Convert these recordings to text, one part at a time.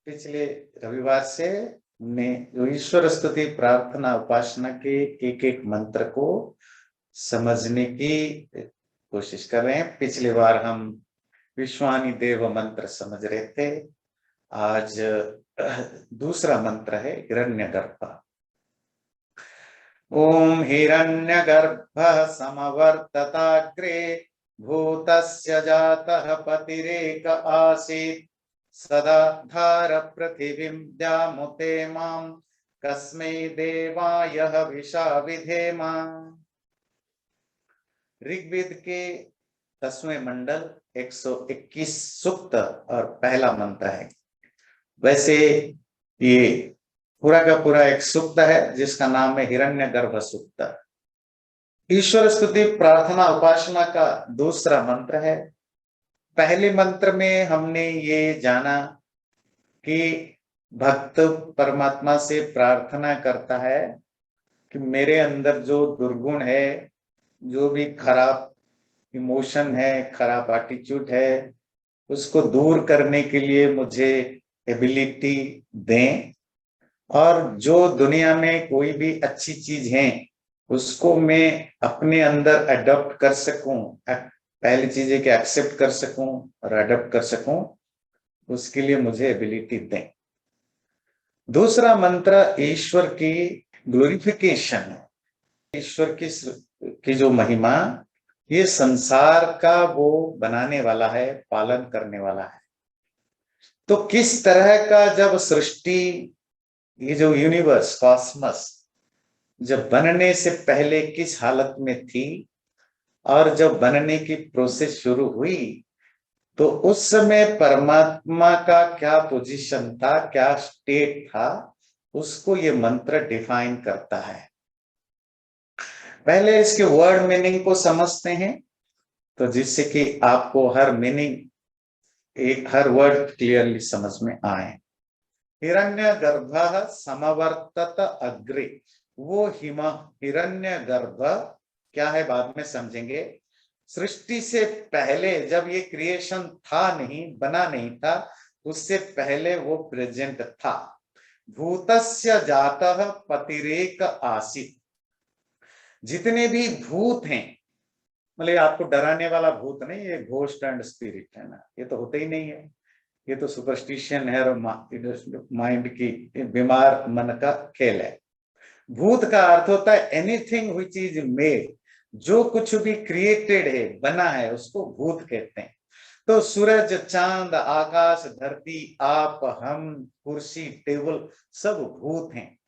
पिछले रविवार से मैं जो ईश्वर स्तुति प्रार्थना उपासना के एक एक मंत्र को समझने की कोशिश कर रहे हैं। पिछली बार हम विश्वानि देव मंत्र समझ रहे थे। आज दूसरा मंत्र है हिरण्यगर्भ। ओम हिरण्यगर्भ समवर्तताग्रे भूतस्य जातः पतिरेक आसीत् सदा धार पृथिवीं द्यामुते मां कस्मै देवाय हविषा विधेम। ऋग्वेद के 10वें मंडल 121 सूक्त और पहला मंत्र है। वैसे ये पूरा का पूरा एक सूक्त है जिसका नाम है हिरण्यगर्भ सूक्त। ईश्वर स्तुति प्रार्थना उपासना का दूसरा मंत्र है। पहले मंत्र में हमने ये जाना कि भक्त परमात्मा से प्रार्थना करता है कि मेरे अंदर जो दुर्गुण है, जो भी खराब इमोशन है, खराब एटीट्यूड है, उसको दूर करने के लिए मुझे एबिलिटी दें, और जो दुनिया में कोई भी अच्छी चीज है उसको मैं अपने अंदर अडॉप्ट कर सकूं। पहली चीज है कि एक्सेप्ट कर सकूं और अडॉप्ट कर सकूं, उसके लिए मुझे एबिलिटी दें। दूसरा मंत्र ईश्वर की ग्लोरिफिकेशन है। ईश्वर की जो महिमा, ये संसार का वो बनाने वाला है, पालन करने वाला है। तो किस तरह का जब सृष्टि, ये जो यूनिवर्स कॉस्मस जब बनने से पहले किस हालत में थी और जब बनने की प्रोसेस शुरू हुई तो उस समय परमात्मा का क्या पोजीशन था, क्या स्टेट था, उसको ये मंत्र डिफाइन करता है। पहले इसके वर्ड मीनिंग को समझते हैं तो जिससे कि आपको हर मीनिंग, एक हर वर्ड क्लियरली समझ में आए। हिरण्यगर्भ समवर्तत अग्रे, वो हिरण्यगर्भ क्या है बाद में समझेंगे। सृष्टि से पहले जब ये क्रिएशन था नहीं, बना नहीं था, उससे पहले वो प्रेजेंट था। भूतस्य जातः पतिरेक आसीत्, जितने भी भूत हैं, मतलब आपको डराने वाला भूत नहीं, ये घोस्ट एंड स्पिरिट है ना, ये तो होते ही नहीं है, ये तो सुपरस्टिशन है और माइंड की बीमार मन का खेल है। भूत का अर्थ होता है एनीथिंग व्हिच इज मेड, जो कुछ भी क्रिएटेड है, बना है, उसको भूत कहते हैं। तो सूरज, चांद, आकाश, धरती, आप, हम, कुर्सी, टेबल, सब भूत हैं।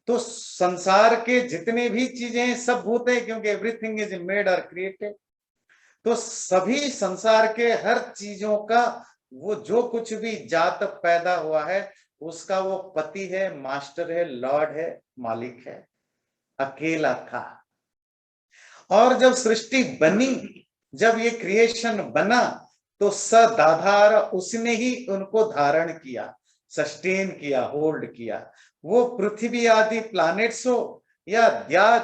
तो संसार के जितने भी चीजें हैं सब भूत है, क्योंकि एवरीथिंग इज मेड और क्रिएटेड। तो सभी संसार के हर चीजों का वो जो कुछ भी जात पैदा हुआ है उसका वो पति है, मास्टर है, लॉर्ड है, मालिक है, अकेला था। और जब सृष्टि बनी, जब ये क्रिएशन बना, तो सदाधार उसने ही उनको धारण किया, सस्टेन किया, होल्ड किया। वो पृथ्वी आदि प्लैनेट्स हो या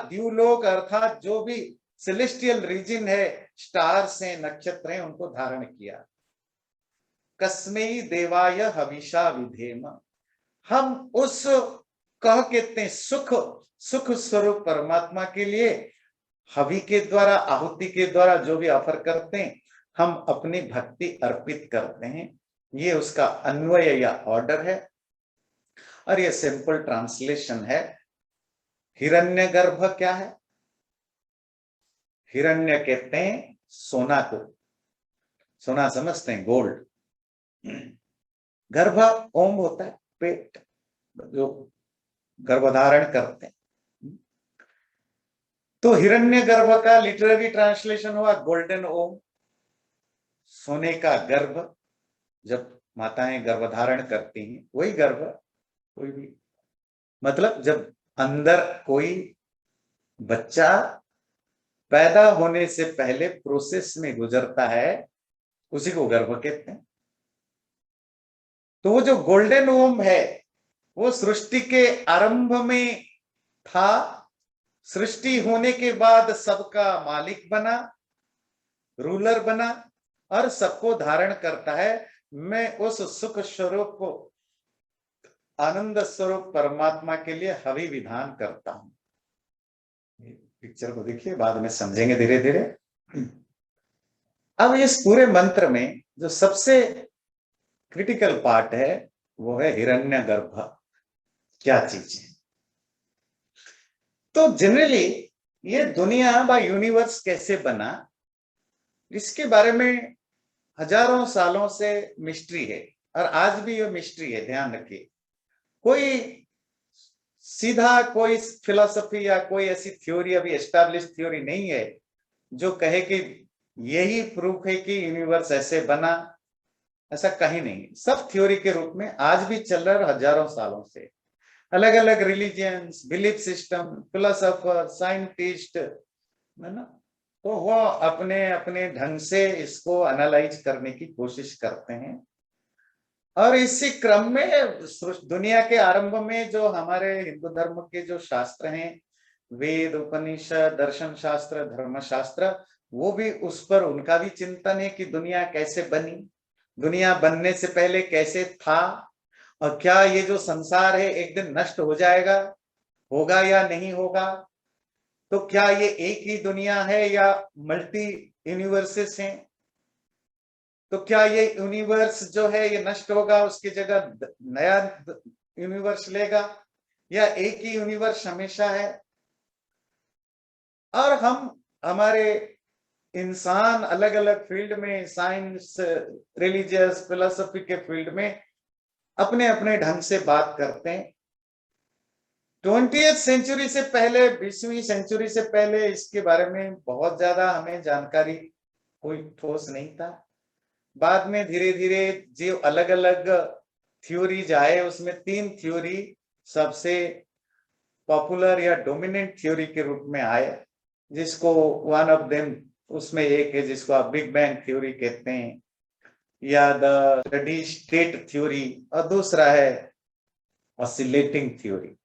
द्यूलोक अर्थात जो भी सेलेस्टियल रीजन है, स्टार्स हैं, नक्षत्र हैं, उनको धारण किया। कस्मै देवाय हविषा विधेम, हम उस कह कहते हैं सुख स्वरूप परमात्मा के लिए हवि के द्वारा, आहुति के द्वारा जो भी ऑफर करते हैं, हम अपनी भक्ति अर्पित करते हैं। ये उसका अन्वय या ऑर्डर है, और ये सिंपल ट्रांसलेशन है। हिरण्यगर्भ क्या है? हिरण्य कहते हैं सोना को, सोना समझते हैं, गोल्ड। गर्भ ओम होता है, पेट, जो गर्भधारण करते हैं। तो हिरण्यगर्भ का लिटरेरी ट्रांसलेशन हुआ गोल्डन ओम, सोने का गर्भ। जब माताएं गर्भधारण करती हैं वही गर्भ, कोई भी मतलब जब अंदर कोई बच्चा पैदा होने से पहले प्रोसेस में गुजरता है, उसी को गर्भ कहते हैं। तो वो जो गोल्डन ओम है वो सृष्टि के आरंभ में था, सृष्टि होने के बाद सबका मालिक बना, रूलर बना, और सबको धारण करता है। मैं उस सुख स्वरूप को आनंद स्वरूप परमात्मा के लिए हवि विधान करता हूं। पिक्चर को देखिए, बाद में समझेंगे धीरे धीरे। अब इस पूरे मंत्र में जो सबसे क्रिटिकल पार्ट है वो है हिरण्यगर्भ। क्या चीज है? तो जनरली ये दुनिया व यूनिवर्स कैसे बना, इसके बारे में हजारों सालों से मिस्ट्री है, और आज भी ये मिस्ट्री है, ध्यान रखिए। कोई सीधा कोई फिलोसफी या कोई ऐसी थ्योरी, अभी एस्टैब्लिश थ्योरी नहीं है जो कहे कि यही प्रूफ है कि यूनिवर्स ऐसे बना। ऐसा कहीं नहीं, सब थ्योरी के रूप में आज भी चल रहा है हजारों सालों से। अलग अलग religions, belief system, philosopher, scientist, है ना, तो वो अपने अपने ढंग से इसको एनालाइज करने की कोशिश करते हैं। और इसी क्रम में दुनिया के आरंभ में जो हमारे हिंदू धर्म के जो शास्त्र हैं, वेद, उपनिषद, दर्शन शास्त्र, धर्म शास्त्र, वो भी उस पर उनका भी चिंतन है कि दुनिया कैसे बनी, दुनिया बनने से पहले कैसे था, और क्या ये जो संसार है एक दिन नष्ट हो जाएगा, होगा या नहीं होगा, तो क्या ये एक ही दुनिया है या मल्टी यूनिवर्सेस हैं, तो क्या ये यूनिवर्स जो है ये नष्ट होगा, उसकी जगह नया यूनिवर्स लेगा, या एक ही यूनिवर्स हमेशा है। और हम हमारे इंसान अलग अलग फील्ड में, साइंस, रिलीजियस, फिलोसफी के फील्ड में अपने अपने ढंग से बात करते हैं। 20वीं सेंचुरी से पहले, 20वीं सेंचुरी से पहले इसके बारे में बहुत ज्यादा हमें जानकारी कोई ठोस नहीं था। बाद में धीरे धीरे जो अलग अलग थ्योरीज आए, उसमें 3 थ्योरी सबसे पॉपुलर या डोमिनेंट थ्योरी के रूप में आए, जिसको वन ऑफ देम, उसमें एक है जिसको आप बिग बैंग थ्योरी कहते हैं, या द स्टडी स्टेट थ्योरी, और दूसरा है ऑसिलेटिंग थ्योरी।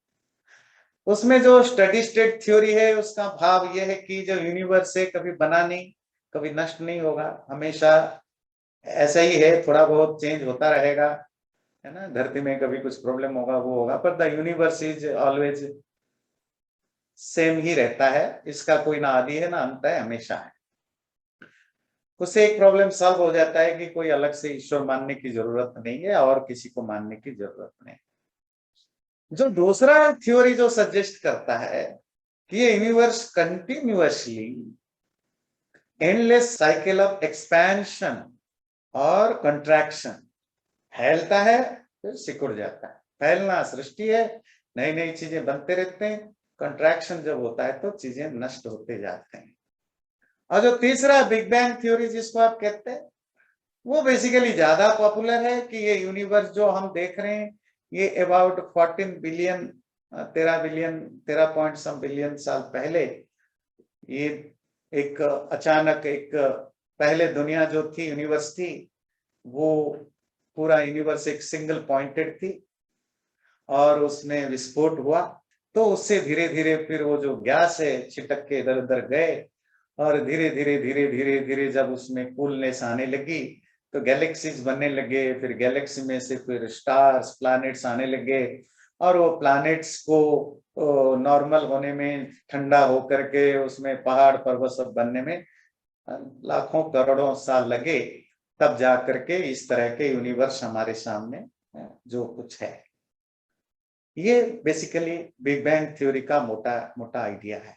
उसमें जो स्टडी स्टेट थ्योरी है उसका भाव यह है कि जो यूनिवर्स है कभी बना नहीं, कभी नष्ट नहीं होगा, हमेशा ऐसा ही है, थोड़ा बहुत चेंज होता रहेगा, है ना, धरती में कभी कुछ प्रॉब्लम होगा, वो होगा, पर the universe is always same ही रहता है, इसका कोई ना आदि है ना अंत है, हमेशा है। उससे एक प्रॉब्लम सॉल्व हो जाता है कि कोई अलग से ईश्वर मानने की जरूरत नहीं है और किसी को मानने की जरूरत नहीं। जो दूसरा थ्योरी जो सजेस्ट करता है कि ये universe continuously endless cycle of expansion और कंट्रैक्शन, फैलता है फिर सिकुड़ जाता है। फैलना सृष्टि है, नई नई चीजें बनते रहते हैं, कंट्रैक्शन जब होता है तो चीजें नष्ट होते जाते हैं। और जो तीसरा बिग बैंग थ्योरी जिसको आप कहते हैं, वो बेसिकली ज्यादा पॉपुलर है कि ये यूनिवर्स जो हम देख रहे हैं ये about 14 billion, 13 billion, 13 point some billion साल पहले ये एक अचानक एक, पहले दुनिया जो थी यूनिवर्स थी, वो पूरा यूनिवर्स एक सिंगल पॉइंटेड थी और उसमें विस्फोट हुआ। तो उससे धीरे धीरे फिर वो जो गैस है छिटक के इधर उधर गए, और धीरे धीरे धीरे धीरे धीरे जब उसमें कूलनेस आने लगी तो गैलेक्सीज बनने लगे, फिर गैलेक्सी में से फिर स्टार्स, प्लैनेट्स आने लगे, और वो प्लैनेट्स को नॉर्मल होने में, ठंडा होकर के उसमें पहाड़ पर्वत सब बनने में लाखों करोड़ों साल लगे, तब जा करके इस तरह के यूनिवर्स हमारे सामने जो कुछ है। ये बेसिकली बिग बैंग थ्योरी का मोटा मोटा आइडिया है।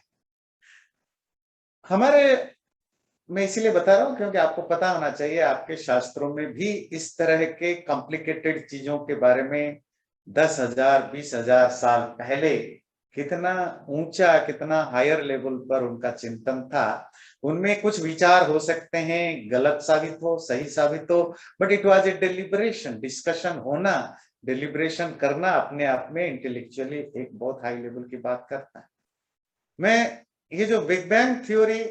हमारे, मैं इसीलिए बता रहा हूं क्योंकि आपको पता होना चाहिए, आपके शास्त्रों में भी इस तरह के कॉम्प्लिकेटेड चीजों के बारे में 10,000 20,000 साल पहले कितना ऊंचा, कितना हायर लेवल पर उनका चिंतन था। उनमें कुछ विचार हो सकते हैं गलत साबित हो, सही साबित हो, but it was a deliberation, discussion होना, डिलिब्रेशन करना अपने आप में इंटेलेक्चुअली एक बहुत हाई लेवल की बात करता है। मैं ये जो बिग बैंग थ्योरी,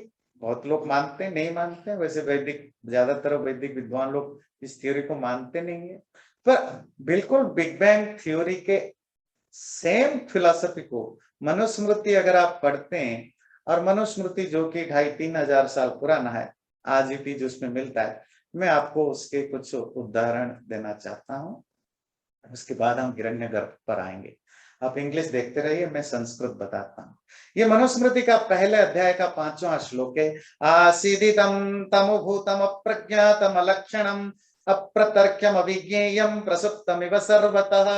बहुत लोग मानते हैं, नहीं मानते हैं, वैसे वैदिक, ज्यादातर वैदिक विद्वान लोग इस थ्योरी को मानते नहीं है, पर बिल्कुल बिग बैंग थ्योरी के सेम फिलॉसफी को मनुस्मृति अगर आप पढ़ते हैं, और मनुस्मृति जो कि 2,500-3,000 साल पुराना है, आज भी जो उसमें मिलता है, मैं आपको उसके कुछ उदाहरण देना चाहता हूं। उसके बाद हम हिरण्यगर्भ पर आएंगे। आप इंग्लिश देखते रहिए, मैं संस्कृत बताता हूँ। ये मनुस्मृति का पहले अध्याय का 5वां श्लोक है। आसीदितं तमभूतम अप्रज्ञातम अलक्षणम अप्रतर्क्यम अविज्ञेयम प्रसुप्तमिव सर्वतः।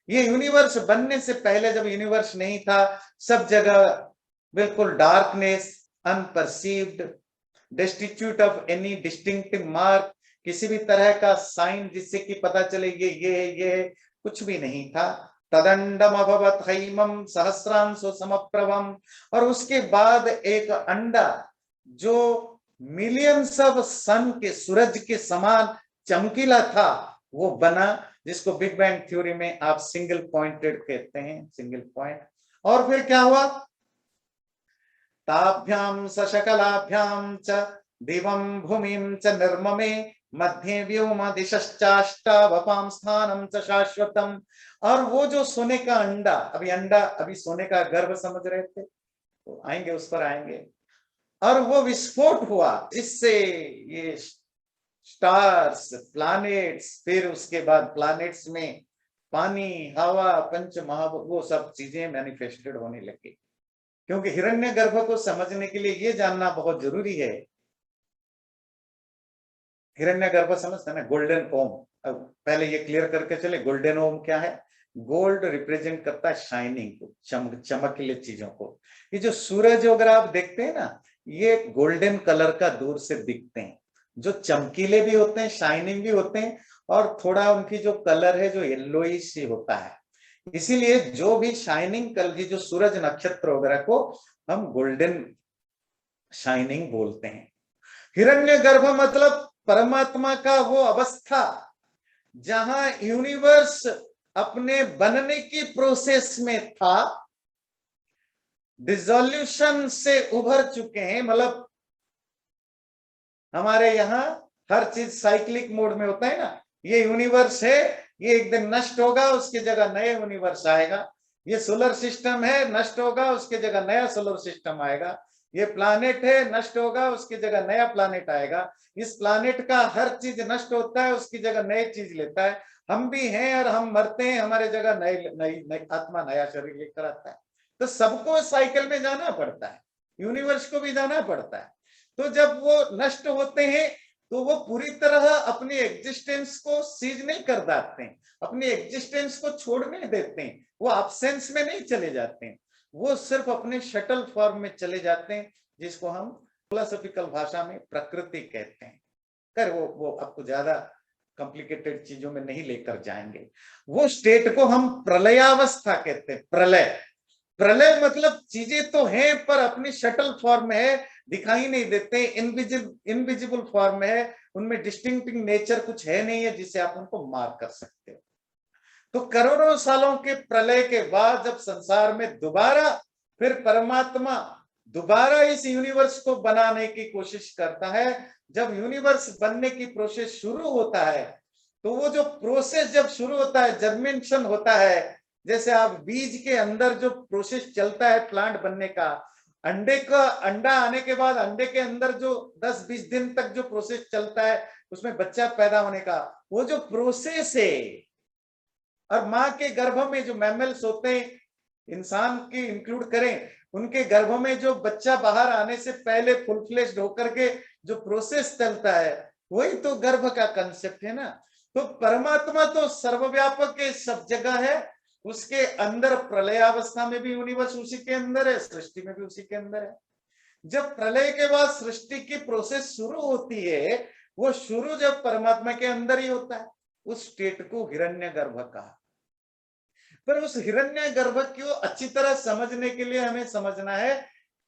ये यूनिवर्स बनने से पहले, जब यूनिवर्स नहीं था, सब जगह बिल्कुल darkness, unperceived, destitute of any distinctive mark, किसी भी तरह का साइन जिससे कि पता चले ये कुछ भी नहीं था। तदंडम अभवत हैमम सहस्रांशो समप्रभम, और उसके बाद एक अंडा जो मिलियंस ऑफ सन के, सूरज के समान चमकीला था, वो बना, जिसको बिग बैंग थ्योरी में आप सिंगल पॉइंटेड कहते हैं, सिंगल पॉइंट। और फिर क्या हुआ? ताभ्याम सशकलाभ्याम च दिवं भूमिं च निर्ममे मध्ये व्योम दिशश्चाष्टावपाम स्थानम च शाश्वतम। और वो जो सोने का अंडा, अभी सोने का गर्भ समझ रहे थे, तो आएंगे, उस पर आएंगे। और वो विस्फोट हुआ, जिससे ये स्टार्स, प्लैनेट्स, फिर उसके बाद प्लैनेट्स में पानी, हवा, पंच महाभूत, वो सब चीजें मैनिफेस्टेड होने लगी। क्योंकि हिरण्यगर्भ को समझने के लिए ये जानना बहुत जरूरी है। हिरण्यगर्भ समझते हैं ना, गोल्डन ओम। अब पहले ये क्लियर करके चले, गोल्डन ओम क्या है? गोल्ड रिप्रेजेंट करता है शाइनिंग को, चमकीले चीजों को। ये जो सूरज वगैरह आप देखते हैं ना, ये गोल्डन कलर का दूर से दिखते हैं, जो चमकीले भी होते हैं, शाइनिंग भी होते हैं, और थोड़ा उनकी जो कलर है जो येलोइश ही होता है। इसीलिए जो भी शाइनिंग कलर की, जो सूरज नक्षत्र वगैरह को हम गोल्डन शाइनिंग बोलते हैं। हिरण्यगर्भ मतलब परमात्मा का वो अवस्था जहां यूनिवर्स अपने बनने की प्रोसेस में था, डिसोल्यूशन से उभर चुके हैं। मतलब हमारे यहाँ हर चीज साइक्लिक मोड में होता है ना, ये यूनिवर्स है, ये एक दिन नष्ट होगा, उसकी जगह नए यूनिवर्स आएगा। ये सोलर सिस्टम है, नष्ट होगा, उसकी जगह नया सोलर सिस्टम आएगा। ये प्लानेट है, नष्ट होगा, उसकी जगह नया प्लानेट आएगा। इस प्लानेट का हर चीज नष्ट होता है, उसकी जगह नई चीज लेता है। हम भी हैं और हम मरते हैं, हमारे जगह नई नई आत्मा नया शरीर लेकर आता है। तो सबको साइकिल में जाना पड़ता है, यूनिवर्स को भी जाना पड़ता है। तो जब वो नष्ट होते हैं तो वो पूरी तरह अपनी एग्जिस्टेंस को सीज नहीं कर देते हैं, अपनी एग्जिस्टेंस को छोड़ने देते हैं। वो एब्सेंस में नहीं चले जाते हैं, वो सिर्फ अपने शटल फॉर्म में चले जाते हैं, जिसको हम फिलोसॉफिकल भाषा में प्रकृति कहते हैं। कर वो आपको ज्यादा कॉम्प्लिकेटेड चीजों में नहीं लेकर जाएंगे। वो स्टेट को हम प्रलयावस्था कहते हैं। प्रलय मतलब चीजें तो हैं पर अपनी शटल फॉर्म में है, दिखाई नहीं देते, इनविजिबल फॉर्म में है, उनमें डिस्टिंक्टिव नेचर कुछ है नहीं है जिससे आप उनको मार कर सकते हो। तो करोड़ों सालों के प्रलय के बाद जब संसार में दोबारा फिर परमात्मा दोबारा इस यूनिवर्स को बनाने की कोशिश करता है, जब यूनिवर्स बनने की प्रोसेस शुरू होता है, तो वो जो प्रोसेस जब शुरू होता है, जर्मिनेशन होता है, जैसे आप बीज के अंदर जो प्रोसेस चलता है प्लांट बनने का, अंडे का, अंडा आने के बाद अंडे के अंदर जो 10-20 दिन तक जो प्रोसेस चलता है, उसमें बच्चा पैदा होने का, वो जो प्रोसेस है। और माँ के गर्भ में जो मैमल्स होते हैं, इंसान की इंक्लूड करें, उनके गर्भ में जो बच्चा बाहर आने से पहले फुल फ्लेश्ड होकर के जो प्रोसेस चलता है, वही तो गर्भ का कंसेप्ट है ना। तो परमात्मा तो सर्वव्यापक है, सब जगह है, उसके अंदर प्रलयावस्था में भी यूनिवर्स उसी के अंदर है, सृष्टि में भी उसी के अंदर है। जब प्रलय के बाद सृष्टि की प्रोसेस शुरू होती है, वो शुरू जब परमात्मा के अंदर ही होता है, उस स्टेट को हिरण्यगर्भ कहा। पर उस हिरण्यगर्भ को अच्छी तरह समझने के लिए हमें समझना है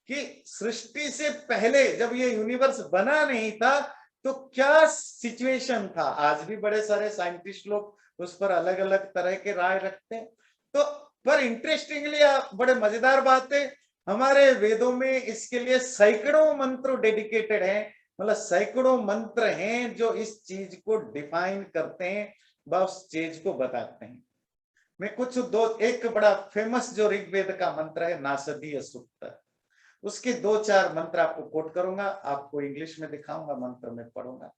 कि सृष्टि से पहले जब ये यूनिवर्स बना नहीं था तो क्या सिचुएशन था। आज भी बड़े सारे साइंटिस्ट लोग उस पर अलग अलग तरह के राय रखते हैं। तो पर इंटरेस्टिंगली बड़े मजेदार बात है, हमारे वेदों में इसके लिए सैकड़ों मंत्र डेडिकेटेड हैं। मतलब सैकड़ों मंत्र हैं जो इस चीज को डिफाइन करते हैं, उस चीज को बताते हैं। मैं कुछ एक बड़ा फेमस जो ऋग्वेद का मंत्र है, नासदीय सूक्त, उसके 2-4 मंत्र आपको कोट करूंगा, आपको इंग्लिश में दिखाऊंगा, मंत्र में पढ़ूंगा।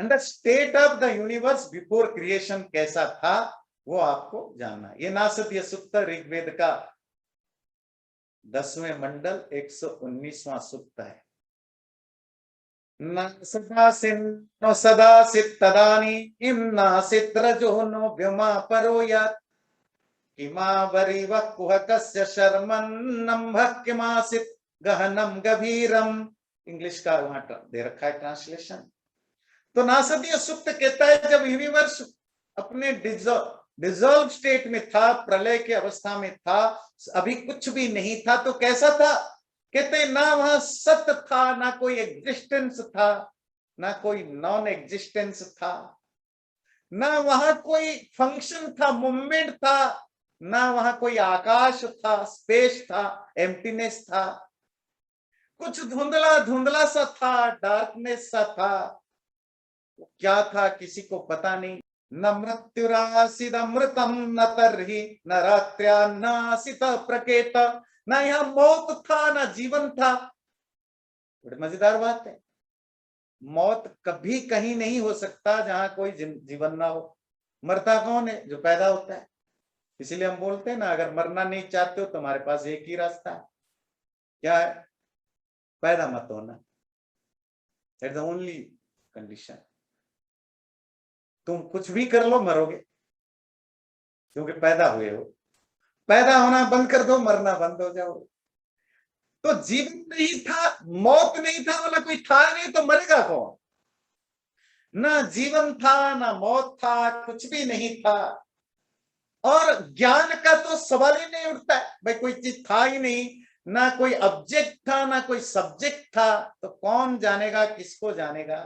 And the state of the universe before creation कैसा था वो आपको जानना है। ये नासदीय सूक्त ऋग्वेद का 10वें मंडल 119वां सूक्त है। न सदासिन्नो सदासित तदानीं नासित रजो नो व्योमा परो यात् किमावरिवः कुहकस्य शर्मन्नम्भः किमासित गहनम गभीरम। इंग्लिश का वहां दे रखा है ट्रांसलेशन। तो नासदीय सूक्त कहता है जब यूनिवर्स अपने डिजॉल्व स्टेट में था, प्रलय की अवस्था में था, अभी कुछ भी नहीं था, तो कैसा था? कहते हैं ना वहां सत्य था, ना कोई एग्जिस्टेंस था, ना कोई नॉन एग्जिस्टेंस था, ना वहां कोई फंक्शन था, मूवमेंट था, ना वहां कोई आकाश था, स्पेस था, एम्प्टीनेस था। कुछ धुंधला धुंधला सा था, डार्कनेस सा था। क्या था किसी को पता नहीं। न मृत्युरासिदमृतम न तर्हि न रात्र्यान्नासित प्रकेत। ना यहाँ मौत था ना जीवन था। बड़ी मजेदार बात है। मौत कभी कहीं नहीं हो सकता जहां कोई जीवन ना हो। मरता कौन है? जो पैदा होता है। इसलिए हम बोलते हैं ना, अगर मरना नहीं चाहते हो तुम्हारे पास एक ही रास्ता है। क्या है? पैदा मत होना। That's the only condition. तुम कुछ भी कर लो, मरोगे, क्योंकि पैदा हुए हो। पैदा होना बंद कर दो, मरना बंद हो जाओ। तो जीवन नहीं था, मौत नहीं था, वाला कोई था नहीं, तो मरेगा कौन? ना जीवन था ना मौत था, कुछ भी नहीं था। और ज्ञान का तो सवाल ही नहीं उठता है। भाई कोई चीज था ही नहीं, ना कोई ऑब्जेक्ट था ना कोई सब्जेक्ट था, तो कौन जानेगा, किसको जानेगा?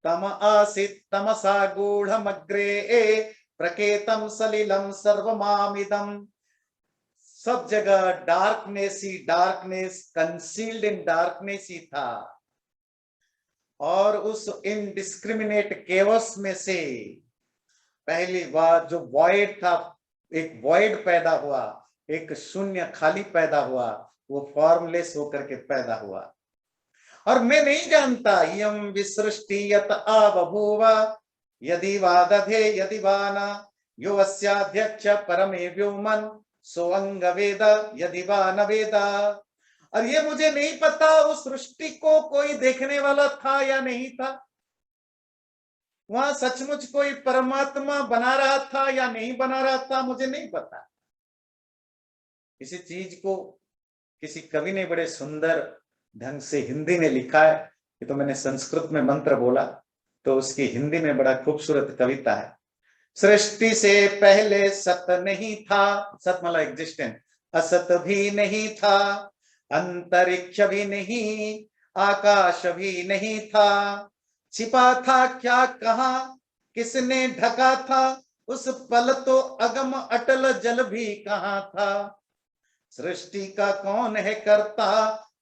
तम आसीत् तमसा गूढ़मग्रे प्रकेतम सलिलम सर्वमामिदम। सब जगह darkness he darkness, concealed in darkness ही था। और उस इनडिस्क्रिमिनेट केवस में से पहली बार जो वॉइड था, एक वॉइड पैदा हुआ, एक शून्य खाली पैदा हुआ, वो फॉर्मलेस होकर के पैदा हुआ। और मैं नहीं जानता यम विसृष्टि यत आबभूव यदि वा दधे यदि वा न यो अस्याध्यक्ष परमे व्योमन सोअंग वेद यदि वा न वेद। और ये मुझे नहीं पता उस सृष्टि को कोई देखने वाला था या नहीं था। वहां सचमुच कोई परमात्मा बना रहा था या नहीं बना रहा था, मुझे नहीं पता। किसी चीज को किसी कवि ने बड़े सुंदर ढंग से हिंदी में लिखा है। ये तो मैंने संस्कृत में मंत्र बोला, तो उसकी हिंदी में बड़ा खूबसूरत कविता है। सृष्टि से पहले सत नहीं था, सत मतलब एग्जिस्टेंस, असत भी नहीं था, अंतरिक्ष भी नहीं, आकाश भी नहीं था। छिपा था क्या कहा, किसने ढका था, उस पल तो अगम अटल जल भी कहाँ था। सृष्टि का कौन है करता,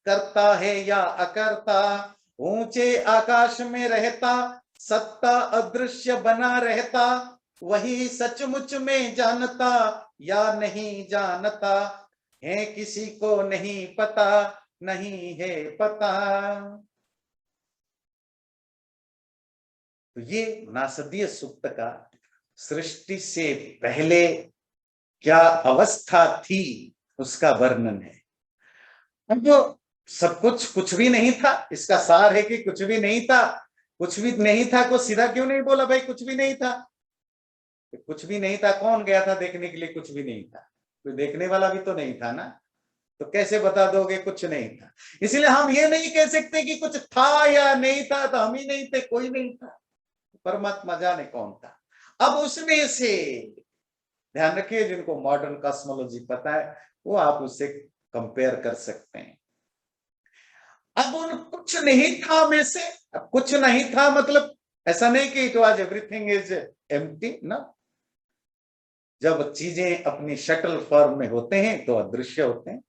करता है या अकर्ता, ऊंचे आकाश में रहता, सत्ता अदृश्य बना रहता, वही सचमुच में जानता या नहीं जानता, है किसी को नहीं पता, नहीं है पता। तो ये नासदीय सूक्त का सृष्टि से पहले क्या अवस्था थी उसका वर्णन है। अब जो सब कुछ भी नहीं था, इसका सार है कि कुछ भी नहीं था। कुछ भी नहीं था को सीधा क्यों नहीं बोला भाई कुछ भी नहीं था? कुछ भी नहीं था, कौन गया था देखने के लिए? कुछ भी नहीं था, कोई देखने वाला भी तो नहीं था ना, तो कैसे बता दोगे कुछ नहीं था? इसलिए हम ये नहीं कह सकते कि कुछ था या नहीं था, तो हम ही नहीं थे, कोई नहीं था, परमात्मा जाने कौन था। अब उसमें से ध्यान रखिए, जिनको मॉडर्न कॉस्मोलॉजी पता है वो आप उससे कंपेयर कर सकते हैं। अब उन कुछ नहीं था में से, अब कुछ नहीं था मतलब ऐसा नहीं कि it was everything is empty ना। जब चीजें अपनी शटल फॉर्म में होते हैं तो अदृश्य होते हैं।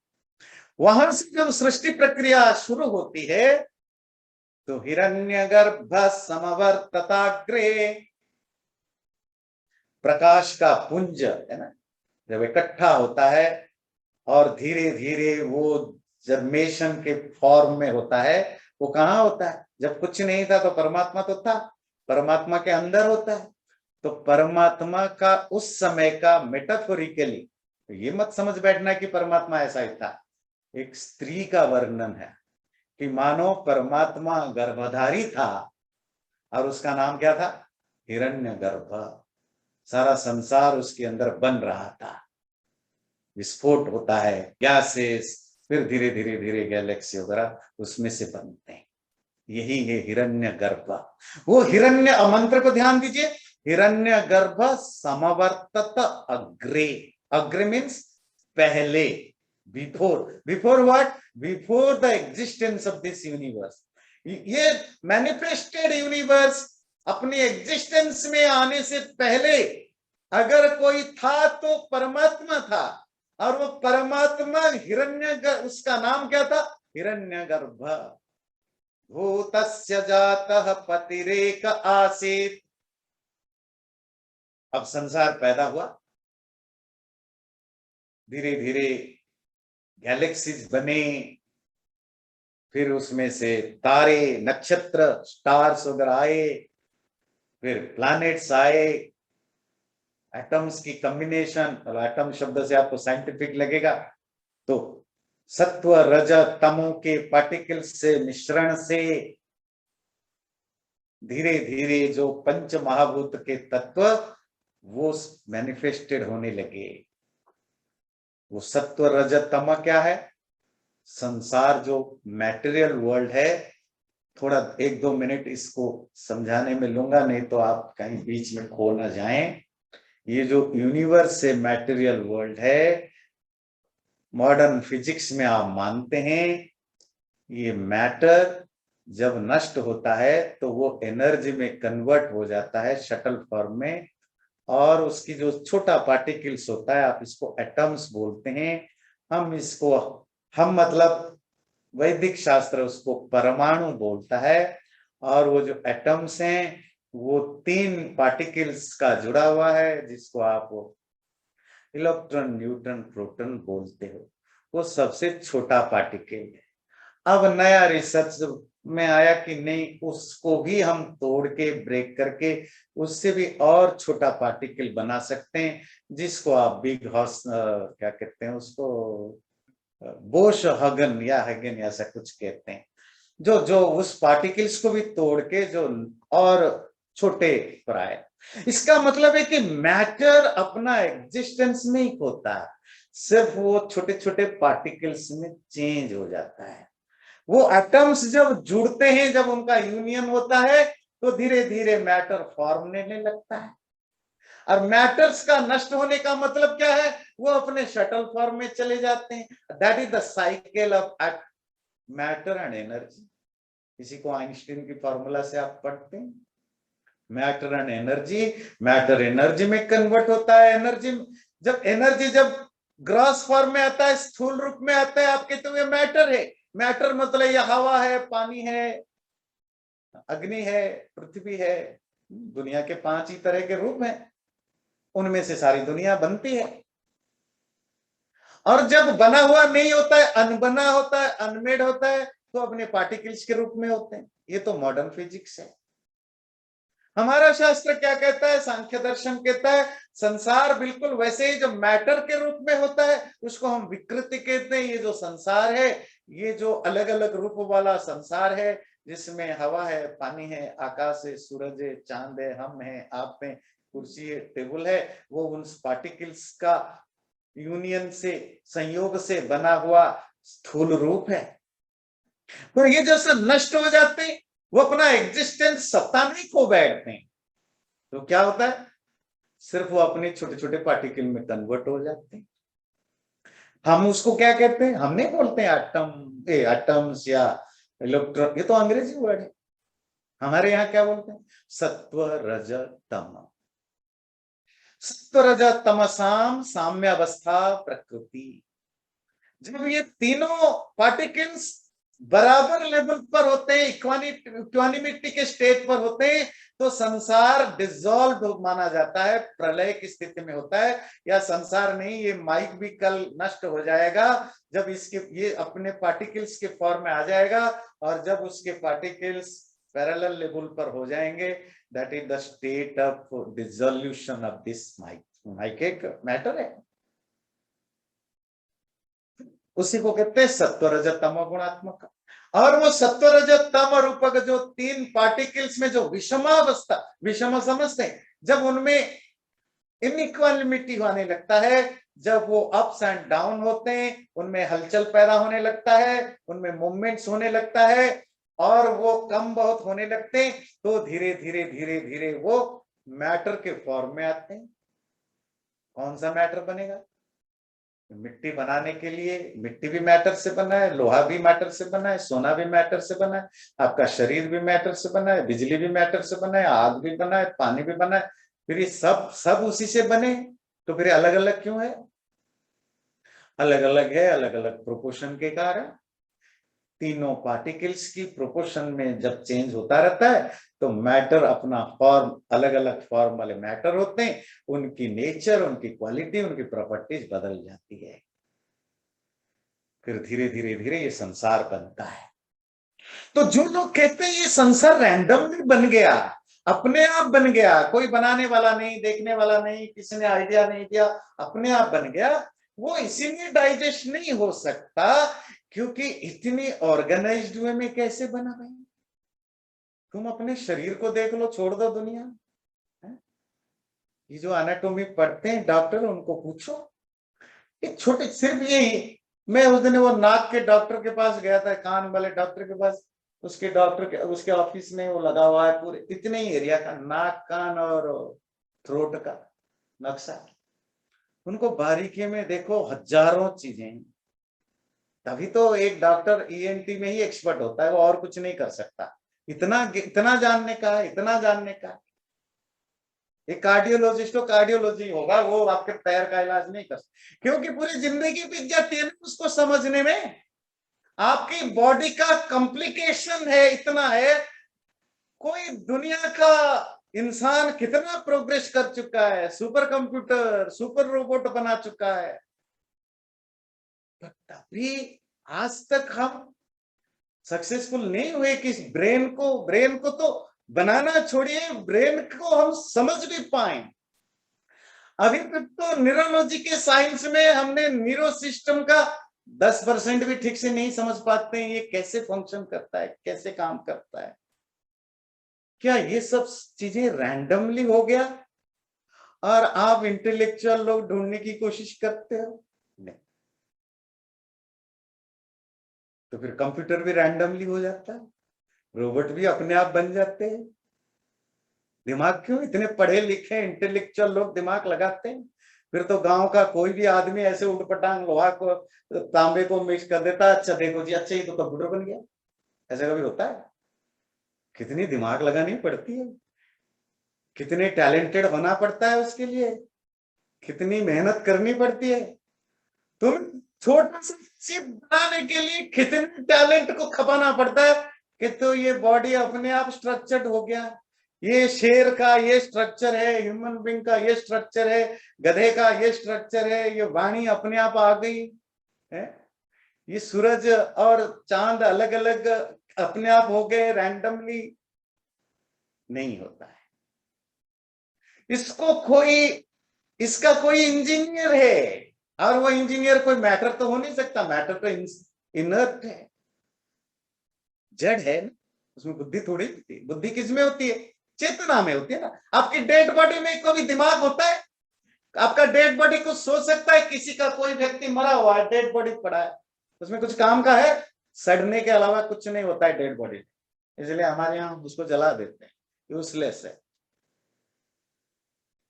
वहां से जब सृष्टि प्रक्रिया शुरू होती है तो हिरण्यगर्भ समवर्तताग्रे, प्रकाश का पुंज है ना, जब इकट्ठा होता है और धीरे धीरे वो जर्मेशन के फॉर्म में होता है, वो कहाँ होता है? जब कुछ नहीं था तो परमात्मा तो था, परमात्मा के अंदर होता है। तो परमात्मा का उस समय का मेटाफोरिकली, तो ये मत समझ बैठना कि परमात्मा ऐसा ही था। एक स्त्री का वर्णन है कि मानो परमात्मा गर्भधारी था और उसका नाम क्या था? हिरण्यगर्भ। सारा संसार उसके अंदर बन रहा था, विस्फोट होता है, गैसेस, फिर धीरे धीरे धीरे गैलेक्सी वगैरह उसमें से बनते हैं। यही है हिरण्यगर्भ। वो हिरण्य मंत्र को ध्यान दीजिए, हिरण्यगर्भ समवर्तत अग्रे। अग्रे मीन्स पहले, before. Before what? Before the existence of this universe. ये मैनिफेस्टेड यूनिवर्स अपनी एग्जिस्टेंस में आने से पहले अगर कोई था तो परमात्मा था, और वो परमात्मा उसका नाम क्या था? हिरण्यगर्भ। भूतस्य जातः पतिरेक आसीत्। अब संसार पैदा हुआ, धीरे धीरे गैलेक्सीज बने, फिर उसमें से तारे, नक्षत्र, स्टार्स वगैरह आए, फिर प्लैनेट्स आए, एटम्स की कॉम्बिनेशन। और एटम शब्द से आपको साइंटिफिक लगेगा, तो सत्व रज तमो के पार्टिकल्स से मिश्रण से धीरे धीरे जो पंच महाभूत के तत्व वो मैनिफेस्टेड होने लगे। वो सत्व रज तम क्या है? संसार जो मैटेरियल वर्ल्ड है, थोड़ा 1-2 मिनट इसको समझाने में लूंगा, नहीं तो आप कहीं बीच में खो ना जाएं। ये जो यूनिवर्स से मैटेरियल वर्ल्ड है, मॉडर्न फिजिक्स में आप मानते हैं ये मैटर जब नष्ट होता है तो वो एनर्जी में कन्वर्ट हो जाता है शटल फॉर्म में, और उसकी जो छोटा पार्टिकल्स होता है, आप इसको एटम्स बोलते हैं। हम मतलब वैदिक शास्त्र उसको परमाणु बोलता है। और वो जो एटम्स हैं वो 3 पार्टिकल्स का जुड़ा हुआ है, जिसको आप इलेक्ट्रॉन, न्यूट्रॉन, प्रोटॉन बोलते हो। वो सबसे छोटा पार्टिकल है। अब नया रिसर्च में आया कि नहीं, उसको भी हम तोड़ के ब्रेक करके उससे भी और छोटा पार्टिकल बना सकते हैं, जिसको आप बिग हॉर्स क्या कहते हैं उसको, बोश हगन या हगन ऐसा कुछ कहते हैं, जो जो उस पार्टिकल्स को भी तोड़ के जो और छोटे पर आए। इसका मतलब है कि मैटर अपना एग्जिस्टेंस नहीं होता, सिर्फ वो छोटे छोटे पार्टिकल्स में चेंज हो जाता है। वो एटम्स जब जुड़ते हैं, जब उनका यूनियन होता है, तो धीरे धीरे मैटर फॉर्म लेने लगता है। और मैटर्स का नष्ट होने का मतलब क्या है? वो अपने शटल फॉर्म में चले जाते हैं। That is the cycle of matter and energy. किसी को आइंस्टीन की फॉर्मूला से आप पढ़ते हैं, matter and energy. Matter energy में कन्वर्ट होता है। एनर्जी जब ग्रॉस फॉर्म में आता है, स्थूल रूप में आता है, आपके तो ये मैटर है। मैटर मतलब ये हवा है, पानी है, अग्नि है, पृथ्वी है। दुनिया के 5 ही तरह के रूप हैं, उनमें से सारी दुनिया बनती है। और जब बना हुआ नहीं होता है, अनबना होता है, अनमेड होता है, तो अपने पार्टिकल्स के रूप में होते हैं। ये तो मॉडर्न फिजिक्स है। हमारा शास्त्र क्या कहता है? सांख्य दर्शन कहता है संसार बिल्कुल वैसे ही जो मैटर के रूप में होता है उसको हम विकृति कहते हैं। ये जो संसार है, ये जो अलग अलग रूप वाला संसार है, जिसमें हवा है, पानी है, आकाश है, सूरज है, चांद है, हम हैं, आप हैं, कुर्सी है, टेबल है, वो उन पार्टिकल्स का यूनियन से, संयोग से बना हुआ स्थूल रूप है। तो ये जैसे नष्ट हो जाते हैं, वो अपना एग्जिस्टेंस सत्ता नहीं खो बैठते हैं, तो क्या होता है? सिर्फ वो अपने छोटे छोटे पार्टिकल में कन्वर्ट हो जाते हैं। हम उसको क्या कहते हैं? हम नहीं बोलते हैं एटम्स या इलेक्ट्रॉन, ये तो अंग्रेजी वर्ड है। हमारे यहाँ क्या बोलते हैं? सत्व रज तम। सत्व रज तमसाम साम्य अवस्था प्रकृति। जब ये तीनों पार्टिकल्स बराबर लेवल पर होते हैं, इक्वानिमिटी के स्टेज पर होते हैं, तो संसार डिसॉल्व माना जाता है, प्रलय की स्थिति में होता है। या संसार नहीं, ये माइक भी कल नष्ट हो जाएगा जब इसके ये अपने पार्टिकल्स के फॉर्म में आ जाएगा, और जब उसके पार्टिकल्स पैरेलल लेवल पर हो जाएंगे, that is the state of dissolution of this माइक। माइक एक मैटर है, उसी को कहते हैं सत्व रज तमो गुणात्मक। और वो सत्व रज तम और रूपक जो तीन पार्टिकल्स में जो विषमावस्था, विषम समझते हैं, जब उनमें इनइक्वालिटी होने लगता है, जब वो अप्स एंड डाउन होते हैं, उनमें हलचल पैदा होने लगता है, उनमें मूवमेंट्स होने लगता है, और वो कम बहुत होने लगते हैं, तो धीरे धीरे धीरे धीरे वो मैटर के फॉर्म में आते हैं। कौन सा मैटर बनेगा? मिट्टी बनाने के लिए, मिट्टी भी मैटर से बना है, लोहा भी मैटर से बना है, सोना भी मैटर से बना है, आपका शरीर भी मैटर से बना है, बिजली भी मैटर से बना है, आग भी बना है, पानी भी बना है। फिर ये सब सब उसी से बने, तो फिर अलग अलग क्यों है? अलग अलग है अलग अलग प्रोपोर्शन के कारण। तीनों पार्टिकल्स की प्रोपोर्शन में जब चेंज होता रहता है, तो मैटर अपना फॉर्म, अलग अलग फॉर्म वाले मैटर होते हैं, उनकी नेचर, उनकी क्वालिटी, उनकी प्रॉपर्टीज बदल जाती है। फिर धीरे धीरे धीरे ये संसार बनता है। तो जो लोग कहते हैं ये संसार रैंडमली बन गया, अपने आप बन गया, कोई बनाने वाला नहीं, देखने वाला नहीं, किसी ने आइडिया नहीं दिया, अपने आप बन गया, वो इसीलिए डाइजेस्ट नहीं हो सकता क्योंकि इतनी ऑर्गेनाइज्ड वे में कैसे बना भाई? तुम अपने शरीर को देख लो, छोड़ दो दुनिया है? ये जो एनाटॉमी पढ़ते हैं डॉक्टर, उनको पूछो, एक छोटे सिर्फ यही, मैं उस दिन वो नाक के डॉक्टर के पास गया था, कान वाले डॉक्टर के पास, उसके डॉक्टर के उसके ऑफिस में वो लगा हुआ है पूरे इतने ही एरिया का नाक, कान और थ्रोट का नक्शा। उनको बारीकी में देखो, हजारों चीजें। तभी तो एक डॉक्टर ईएनटी में ही एक्सपर्ट होता है, वो और कुछ नहीं कर सकता। इतना इतना जानने का है, इतना जानने का। एक कार्डियोलॉजिस्ट तो कार्डियोलॉजी होगा, वो आपके पैर का इलाज नहीं कर सकता, क्योंकि पूरी जिंदगी बीत जाती है उसको समझने में। आपकी बॉडी का कॉम्प्लिकेशन है, इतना है। कोई दुनिया का इंसान कितना प्रोग्रेस कर चुका है, सुपर कंप्यूटर, सुपर रोबोट बना चुका है, तभी आज तक हम सक्सेसफुल नहीं हुए कि ब्रेन को तो बनाना छोड़िए, ब्रेन को हम समझ भी पाए। अभी तक तो न्यूरोलॉजी के साइंस में हमने न्यूरो सिस्टम का 10% भी ठीक से नहीं समझ पाते हैं, ये कैसे फंक्शन करता है, कैसे काम करता है। क्या ये सब चीजें रैंडमली हो गया और आप इंटेलेक्चुअल लोग ढूंढने की कोशिश करते हो? नहीं। तो फिर कंप्यूटर भी रैंडमली हो जाता है, रोबोट भी अपने आप बन जाते हैं। दिमाग क्यों? इतने पढ़े लिखे इंटेलेक्चुअल लोग दिमाग लगाते हैं। फिर तो गांव का कोई भी आदमी ऐसे उठपटांग लोहा को तांबे को मिक्स कर देता है, अच्छा देखो जी, अच्छा ये तो कंप्यूटर बन गया। ऐसा कभी होता है? कितनी दिमाग लगानी पड़ती है, कितने टैलेंटेड होना पड़ता है उसके लिए, कितनी मेहनत करनी पड़ती है। तुम छोटा सा चिप बनाने के लिए कितने टैलेंट को खपाना पड़ता है कि तो ये बॉडी अपने आप स्ट्रक्चर्ड हो गया। ये शेर का ये स्ट्रक्चर है, ह्यूमन बीइंग का ये स्ट्रक्चर है, गधे का ये स्ट्रक्चर है, ये वाणी अपने आप आ गई है। ये सूरज और चांद अलग अलग अपने आप हो गए, रैंडमली नहीं होता है। इसको कोई, इसका कोई इंजीनियर है, और वो इंजीनियर कोई मैटर तो हो नहीं सकता, मैटर तो इनर्ट है, जड़ है ना, उसमें बुद्धि थोड़ी होती है। बुद्धि किस में होती है? चेतना में होती है ना। आपकी डेड बॉडी में कोई दिमाग होता है? आपका डेड बॉडी कुछ सोच सकता है? किसी का कोई व्यक्ति मरा हुआ है, डेड बॉडी पड़ा है, उसमें कुछ काम का है? सड़ने के अलावा कुछ नहीं होता है डेड बॉडी, इसलिए हमारे यहाँ उसको जला देते हैं, यूजलेस है।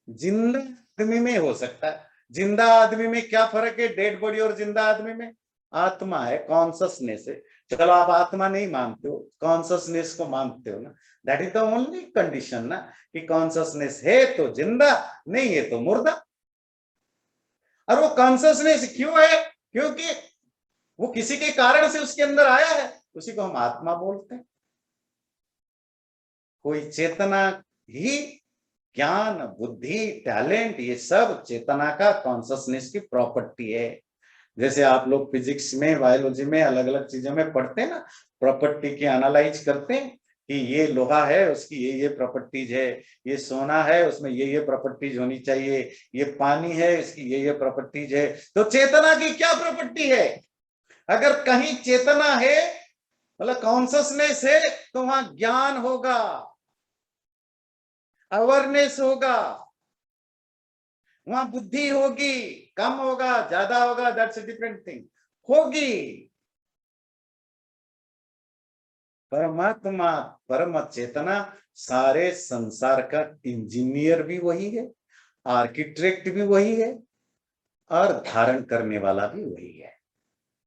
जिंदा आदमी में हो सकता है। जिंदा आदमी में क्या फर्क है डेड बॉडी और जिंदा आदमी में? आत्मा है, कॉन्सियसनेस है। चलो आप आत्मा नहीं मानते हो, कॉन्सियसनेस को मानते हो ना, that is the only condition ना, कि कॉन्सियसनेस है तो जिंदा, नहीं है तो मुर्दा। और वो कॉन्सियसनेस क्यों है? क्योंकि वो किसी के कारण से उसके अंदर आया है, उसी को हम आत्मा बोलते हैं। कोई चेतना ही ज्ञान, बुद्धि, टैलेंट, ये सब चेतना का, कॉन्शसनेस की प्रॉपर्टी है। जैसे आप लोग फिजिक्स में, बायोलॉजी में, अलग अलग चीजों में पढ़ते हैं ना, प्रॉपर्टी की एनालाइज करते हैं कि ये लोहा है, उसकी ये प्रॉपर्टीज है, ये सोना है, उसमें ये प्रॉपर्टीज होनी चाहिए, ये पानी है, इसकी ये प्रॉपर्टीज है। तो चेतना की क्या प्रॉपर्टी है? अगर कहीं चेतना है, मतलब कॉन्शसनेस है, तो वहां ज्ञान होगा, अवेयरनेस होगा, वहां बुद्धि होगी, कम होगा ज्यादा होगा, दैट्स अ डिफरेंट थिंग, होगी। परमात्मा, परम चेतना, सारे संसार का इंजीनियर भी वही है, आर्किटेक्ट भी वही है, और धारण करने वाला भी वही है।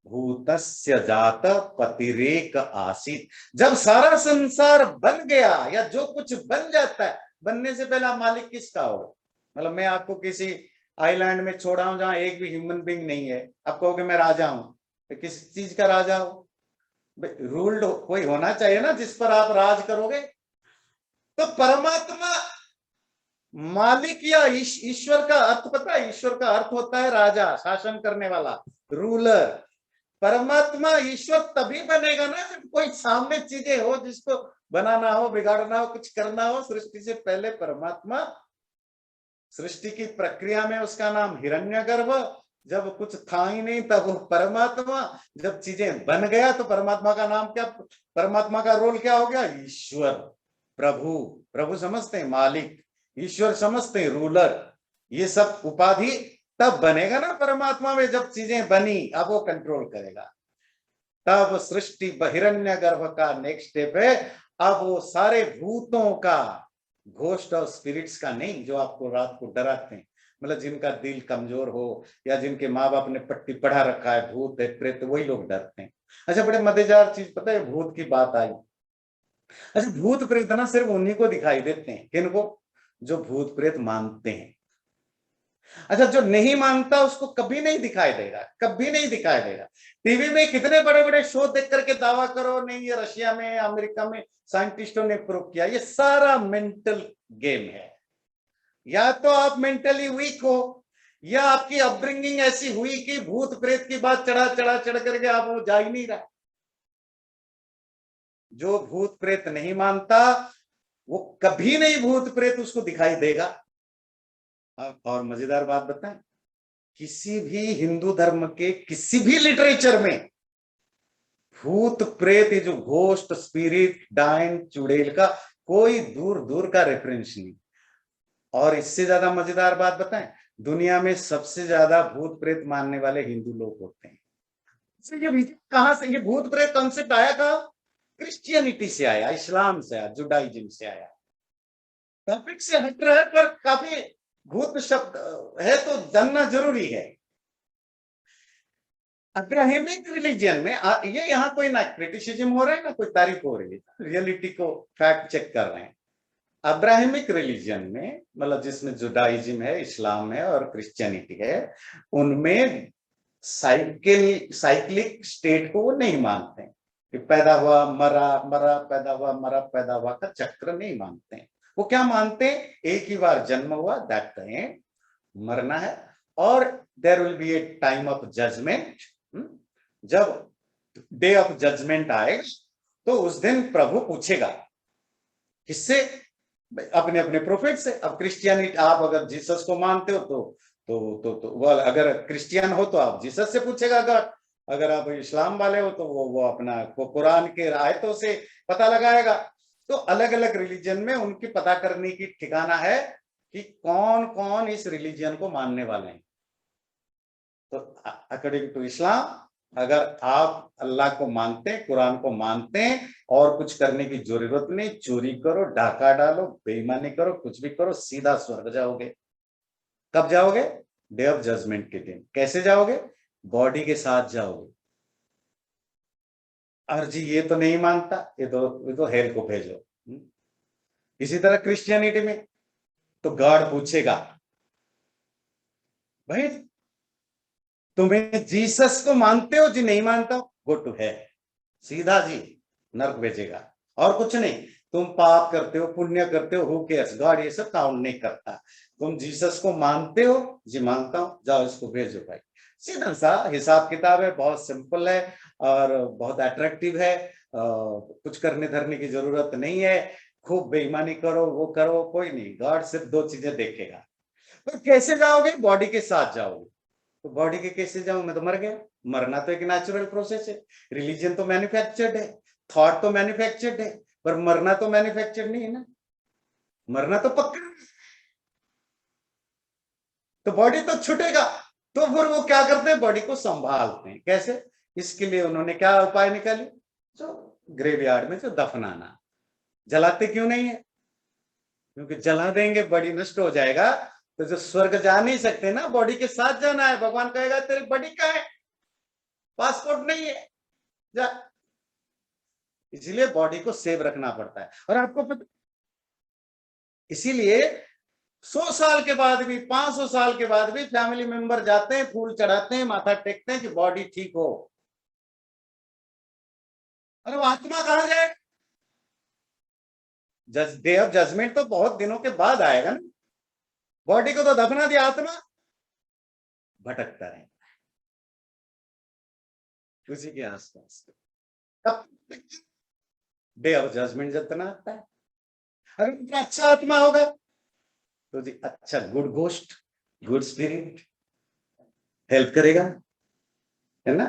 भूतस्य जात पतिरेक आसीत। जब सारा संसार बन गया, या जो कुछ बन जाता है, बनने से पहला मालिक किसका हो? मतलब मैं आपको किसी आइलैंड में छोड़ा हूं जहां एक भी ह्यूमन बीइंग नहीं है, आप कहोगे मैं राजा हूं, तो किस चीज का राजा हो? रूल्ड कोई होना चाहिए ना जिस पर आप राज करोगे। तो परमात्मा मालिक या ईश्वर का अर्थ पता है? ईश्वर का अर्थ होता है राजा, शासन करने वाला, रूलर। परमात्मा ईश्वर तभी बनेगा ना जब कोई सामने चीजें हो जिसको बनाना हो, बिगाड़ना हो, कुछ करना हो। सृष्टि से पहले परमात्मा, सृष्टि की प्रक्रिया में उसका नाम हिरण्यगर्भ, जब कुछ था ही नहीं तब वो परमात्मा, जब चीजें बन गया तो परमात्मा का नाम क्या, परमात्मा का रोल क्या हो गया? ईश्वर, प्रभु। प्रभु समझते हैं मालिक, ईश्वर समझते हैं रूलर। ये सब उपाधि तब बनेगा ना परमात्मा में, जब चीजें बनी, अब वो कंट्रोल करेगा। तब सृष्टि हिरण्यगर्भ का नेक्स्ट स्टेप है, अब वो सारे भूतों का, घोस्ट और स्पिरिट्स का नहीं, जो आपको रात को डराते हैं, मतलब जिनका दिल कमजोर हो, या जिनके माँ बाप ने पट्टी पढ़ा रखा है, भूत है, प्रेत, वही लोग डरते हैं। अच्छा, बड़े मजेदार चीज पता है, भूत की बात आई। अच्छा, भूत प्रेत ना सिर्फ उन्हीं को दिखाई देते हैं, किनको? जो भूत प्रेत मानते हैं। अच्छा, जो नहीं मानता उसको कभी नहीं दिखाई देगा, कभी नहीं दिखाई देगा। टीवी में कितने बड़े बड़े शो देख करके दावा करो, नहीं ये रशिया में, अमेरिका में साइंटिस्टों ने प्रूव किया, ये सारा मेंटल गेम है। या तो आप मेंटली वीक हो, या आपकी अपब्रिंगिंग ऐसी हुई कि भूत प्रेत की बात चढ़ा चढ़ा चढ़ करके आप वो जा ही नहीं रहा। जो भूत प्रेत नहीं मानता, वो कभी नहीं भूत प्रेत उसको दिखाई देगा। और मजेदार बात बताएं, किसी भी हिंदू धर्म के किसी भी लिटरेचर में भूत प्रेत, ये जो घोस्ट, स्पिरिट, डायन, चुड़ैल का कोई दूर दूर का रेफरेंस नहीं। और इससे ज्यादा मजेदार बात बताएं, दुनिया में सबसे ज्यादा भूत प्रेत मानने वाले हिंदू लोग होते हैं। ये कहां से, ये भूत प्रेत कॉन्सेप्ट आया? कहा? क्रिश्चियनिटी से आया, इस्लाम से आया, जुडाइज्म से आया। टॉपिक से हट रहा है, पर काफी भूत शब्द है तो जानना जरूरी है। अब्राहमिक रिलीजन में ये यहाँ कोई ना क्रिटिसिज्म हो रहा है ना कोई तारीफ हो रही है, रियलिटी को फैक्ट चेक कर रहे हैं। अब्राहमिक रिलीजन में, मतलब जिसमें जुडाइज्म है, इस्लाम है और क्रिश्चियनिटी है, उनमें साइक्लिक स्टेट को वो नहीं मानते हैं कि पैदा हुआ मरा, मरा पैदा हुआ, मरा पैदा हुआ का चक्र नहीं मानते हैं। वो क्या मानते हैं? एक ही बार जन्म हुआ, दैट टाइम मरना है, और there will be a time of judgement. जब डे ऑफ जजमेंट आएगा तो उस दिन प्रभु पूछेगा, किससे? अपने अपने प्रोफेट से। अब क्रिश्चियनिटी, आप अगर जीसस को मानते हो तो वह, अगर क्रिश्चियन हो तो आप जीसस से पूछेगा, अगर आप इस्लाम वाले हो तो वो अपना कुरान के आयतों से पता लगाएगा। तो अलग अलग रिलीजन में उनकी पता करने की ठिकाना है कि कौन कौन इस रिलीजन को मानने वाले हैं। तो अकॉर्डिंग टू इस्लाम, अगर आप अल्लाह को मानते हैं, कुरान को मानते हैं, और कुछ करने की जरूरत नहीं, चोरी करो, डाका डालो, बेईमानी करो, कुछ भी करो, सीधा स्वर्ग जाओगे। कब जाओगे? डे ऑफ जजमेंट के दिन। कैसे जाओगे? बॉडी के साथ जाओगे। और जी ये तो नहीं मानता, ये तो हेल को भेजो। इसी तरह क्रिश्चियनिटी में तो गॉड पूछेगा, भाई तुम्हें जीसस को मानते हो जी? नहीं मानता हो, गो टू हेल, सीधा जी नर्क भेजेगा, और कुछ नहीं। तुम पाप करते हो, पुण्य करते हो, हु केयर्स, गॉड ये सब काउंट नहीं करता। तुम जीसस को मानते हो, जी मानता हूं, जाओ इसको भेजो भाई। सीधा सा हिसाब किताब है, बहुत सिंपल है और बहुत अट्रैक्टिव है। कुछ करने धरने की जरूरत नहीं है, खूब बेईमानी करो, वो करो, कोई नहीं। गॉड सिर्फ दो चीजें देखेगा। तो कैसे जाओगे? बॉडी के साथ जाओगे। तो बॉडी के कैसे जाऊं? मैं तो मर गया। मरना तो एक नेचुरल प्रोसेस है। रिलीजन तो मैन्युफैक्चर्ड है, थॉट तो मैन्युफैक्चर्ड है, पर मरना तो मैन्युफैक्चर्ड नहीं है ना। मरना तो पक्का है। तो बॉडी तो छूटेगा। तो फिर वो क्या करते हैं? बॉडी को संभालते हैं। कैसे? इसके लिए उन्होंने क्या उपाय निकाले? जो ग्रेवयार्ड में जो दफनाना। जलाते क्यों नहीं है? क्योंकि जला देंगे बॉडी नष्ट हो जाएगा। तो जो स्वर्ग जा नहीं सकते ना, बॉडी के साथ जाना है। भगवान कहेगा तेरी बॉडी कहाँ है? पासपोर्ट नहीं है, जा। इसीलिए बॉडी को सेव रखना पड़ता है। और आपको पता, इसीलिए 100 साल के बाद भी, 500 साल के बाद भी फैमिली मेंबर जाते हैं, फूल चढ़ाते हैं, माथा टेकते हैं कि बॉडी ठीक हो। अरे वो आत्मा कहां जाए? डे ऑफ जजमेंट तो बहुत दिनों के बाद आएगा ना। बॉडी को तो दफना दिया, आत्मा भटकता रहे उसी के आसपास। अब डे ऑफ जजमेंट जब तना आता है, अरे इतना अच्छा आत्मा होगा तो जी अच्छा, good ghost, good spirit help करेगा, है ना,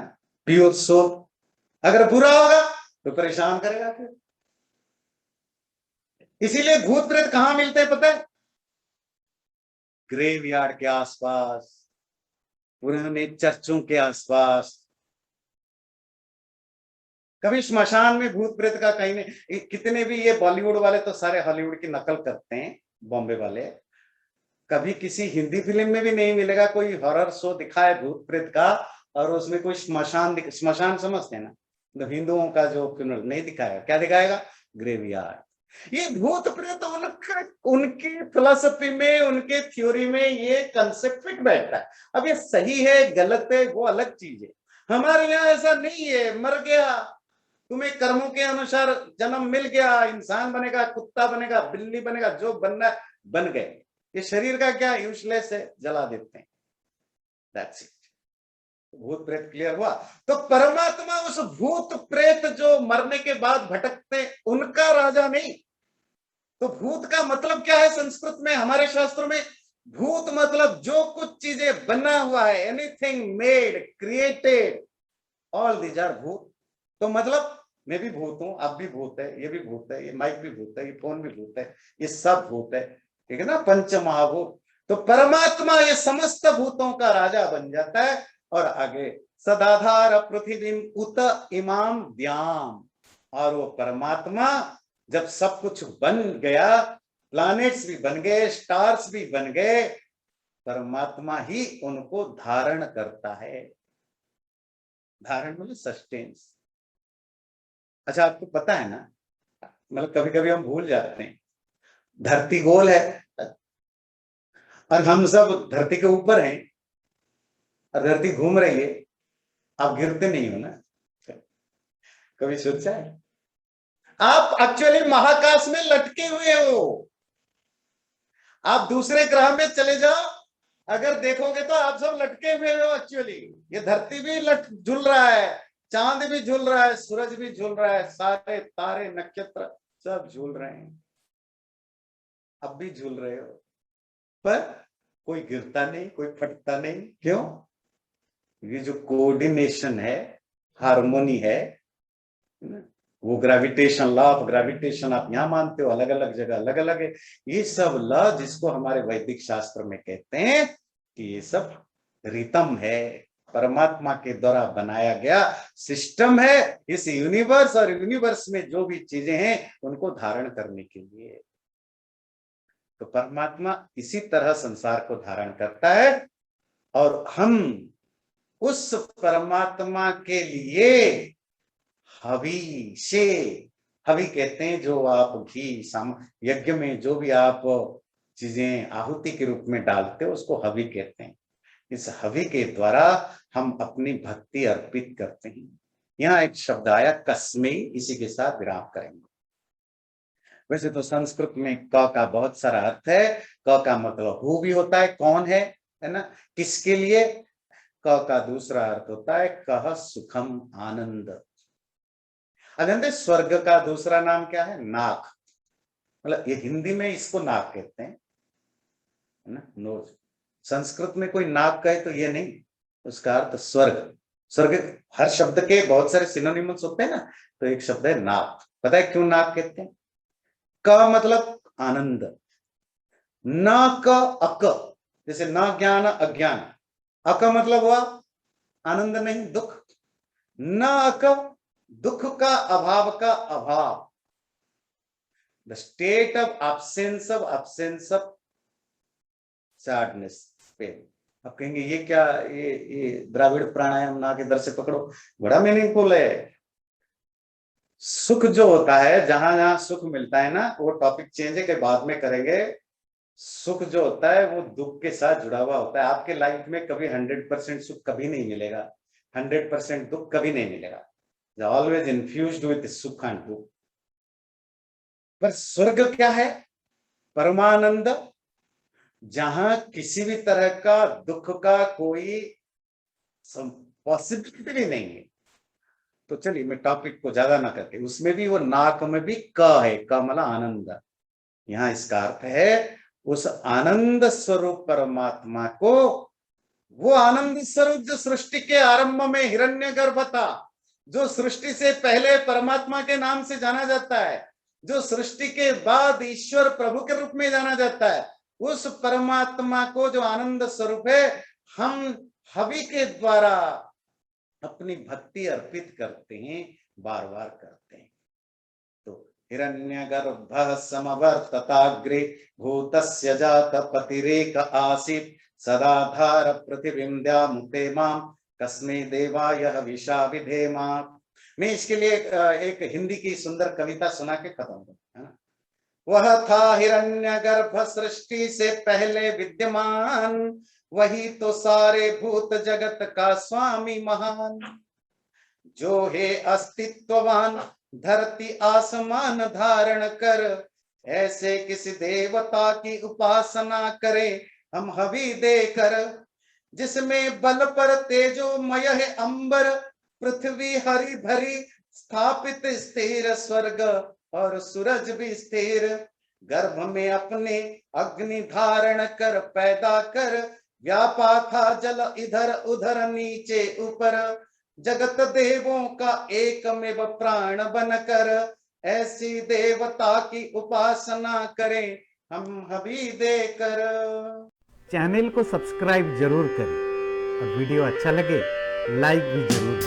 प्योर सोल। अगर बुरा होगा तो परेशान करेगा फिर। इसीलिए भूत प्रेत कहां मिलते हैं पता है? ग्रेवयार्ड के आसपास, पुराने चर्चों के आसपास। कभी श्मशान में भूत प्रेत का कहीं नहीं। कितने भी ये बॉलीवुड वाले तो सारे हॉलीवुड की नकल करते हैं, बॉम्बे वाले। कभी किसी हिंदी फिल्म में भी नहीं मिलेगा कोई हॉरर शो दिखाए भूत प्रेत का और उसमें कोई श्मशान समझते हैं ना, तो हिंदुओं का जो फ्यूनरल नहीं दिखाएगा। क्या दिखाएगा? ग्रेवयार्ड। ये भूत प्रेत उनका, उनकी फिलोसफी में, उनके थ्योरी में ये कंसेप्ट फिट बैठता है। अब ये सही है गलत है वो अलग चीज है। हमारे यहाँ ऐसा नहीं है। मर गया, तुम्हें कर्मों के अनुसार जन्म मिल गया, इंसान बनेगा, कुत्ता बनेगा, बिल्ली बनेगा, जो बनना बन गए। ये शरीर का क्या यूजलेस है, जला देते हैं। That's it. भूत प्रेत क्लियर हुआ? तो परमात्मा उस भूत प्रेत जो मरने के बाद भटकते उनका राजा नहीं। तो भूत का मतलब क्या है संस्कृत में, हमारे शास्त्रों में? भूत मतलब जो कुछ चीजें बना हुआ है, anything made, created, all these are भूत। तो मतलब मैं भी भूत हूं, आप भी भूत है, ये भी भूत है, ये माइक भी भूत है, ये फोन भी भूत है, ये सब भूत है। ठीक है ना, पंच महाभूत। तो परमात्मा ये समस्त भूतों का राजा बन जाता है। और आगे सदाधार पृथ्वी उत इमाम व्याम। और वो परमात्मा जब सब कुछ बन गया, प्लैनेट्स भी बन गए, स्टार्स भी बन गए, परमात्मा ही उनको धारण करता है। धारण मतलब सस्टेन्स। अच्छा आपको पता है ना, मतलब कभी कभी हम भूल जाते हैं, धरती गोल है और हम सब धरती के ऊपर हैं और धरती घूम रही है। आप गिरते नहीं हो ना? कभी सोचा है? आप एक्चुअली महाकाश में लटके हुए हो। आप दूसरे ग्रह में चले जाओ, अगर देखोगे तो आप सब लटके हुए हो एक्चुअली। ये धरती भी लट झूल रहा है, चांद भी झूल रहा है, सूरज भी झूल रहा है, सारे तारे नक्षत्र सब झूल रहे हैं। अब भी झूल रहे हो, पर कोई गिरता नहीं, कोई फटता नहीं। क्यों? ये जो कोऑर्डिनेशन है, हार्मोनी है ना, वो ग्रेविटेशन, लॉ ऑफ ग्रेविटेशन आप यहां मानते हो, अलग अलग जगह अलग अलग है। ये सब लॉ जिसको हमारे वैदिक शास्त्र में कहते हैं कि ये सब रितम है, परमात्मा के द्वारा बनाया गया सिस्टम है इस यूनिवर्स। और यूनिवर्स में जो भी चीजें हैं उनको धारण करने के लिए, तो परमात्मा इसी तरह संसार को धारण करता है। और हम उस परमात्मा के लिए हवि से, हवि कहते हैं जो आप घी यज्ञ में जो भी आप चीजें आहुति के रूप में डालते हो उसको हवि कहते हैं। इस हवि के द्वारा हम अपनी भक्ति अर्पित करते हैं। यहाँ एक शब्द आया कस्मै, इसी के साथ विराम करेंगे। वैसे तो संस्कृत में क का बहुत सारा अर्थ है। क का मतलब हु भी होता है, कौन है ना, किसके लिए। क का दूसरा अर्थ होता है कह सुखम, आनंद। आनंद। स्वर्ग का दूसरा नाम क्या है? नाक। मतलब ये हिंदी में इसको नाक कहते हैं, है ना, नोज। संस्कृत में कोई नाक कहे तो ये नहीं, उसका अर्थ स्वर्ग। स्वर्ग, हर शब्द के बहुत सारे सिनोनिम्स होते हैं ना, तो एक शब्द है नाक। पता है क्यों नाक कहते हैं? क मतलब आनंद, न क अक, जैसे न ज्ञान अज्ञान, अक मतलब हुआ आनंद नहीं, दुख। न अक, दुख का अभाव का अभाव, the state of absence of sadness, pain. अब कहेंगे ये क्या, ये द्राविड़ प्राणायाम ना के दर से पकड़ो, बड़ा मीनिंगफुल है। सुख जो होता है, जहां जहां सुख मिलता है ना, वो टॉपिक चेंज है कि बाद में करेंगे। सुख जो होता है वो दुख के साथ जुड़ा हुआ होता है। आपके लाइफ में कभी 100% सुख कभी नहीं मिलेगा, 100% दुख कभी नहीं मिलेगा। ऑलवेज इन्फ्यूज्ड विद सुख एंड दुख। पर स्वर्ग क्या है? परमानंद, जहां किसी भी तरह का दुख का कोई पॉसिबिलिटी भी नहीं है। तो चलिए मैं टॉपिक को ज्यादा ना करके, उसमें भी वो नाक में भी क है, क मतलब आनंद। यहाँ इसका अर्थ है उस आनंद स्वरूप परमात्मा को, वो आनंद स्वरूप जो सृष्टि के आरंभ में हिरण्यगर्भ था, जो सृष्टि से पहले परमात्मा के नाम से जाना जाता है, जो सृष्टि के बाद ईश्वर प्रभु के रूप में जाना जाता है, उस परमात्मा को जो आनंद स्वरूप है, हम हवि के द्वारा अपनी भक्ति अर्पित करते हैं, बार बार करते हैं। तो हिरण्यगर्भः समवर्तताग्रे भूतस्य जात पतिरेक आसीत् सदाधार पृथिवीं द्यामुते मां कस्मै देवाय हविषा विधेमा। मैं इसके लिए एक हिंदी की सुंदर कविता सुना के खत्म करूंगा। वह था हिरण्यगर्भ सृष्टि से पहले विद्यमान, वही तो सारे भूत जगत का स्वामी महान। जो है अस्तित्ववान धरती आसमान धारण कर, ऐसे किसी देवता की उपासना करे हम हवि देकर। जिसमें बल पर तेजोमय है अंबर, पृथ्वी हरी भरी स्थापित स्थिर स्वर्ग और सूरज भी स्थिर। गर्भ में अपने अग्नि धारण कर पैदा कर, व्यापा था जल इधर उधर नीचे ऊपर। जगत देवों का एकमेव प्राण बनकर, ऐसी देवता की उपासना करें हम हवि देकर। चैनल को सब्सक्राइब जरूर करें और वीडियो अच्छा लगे लाइक भी जरूर करें।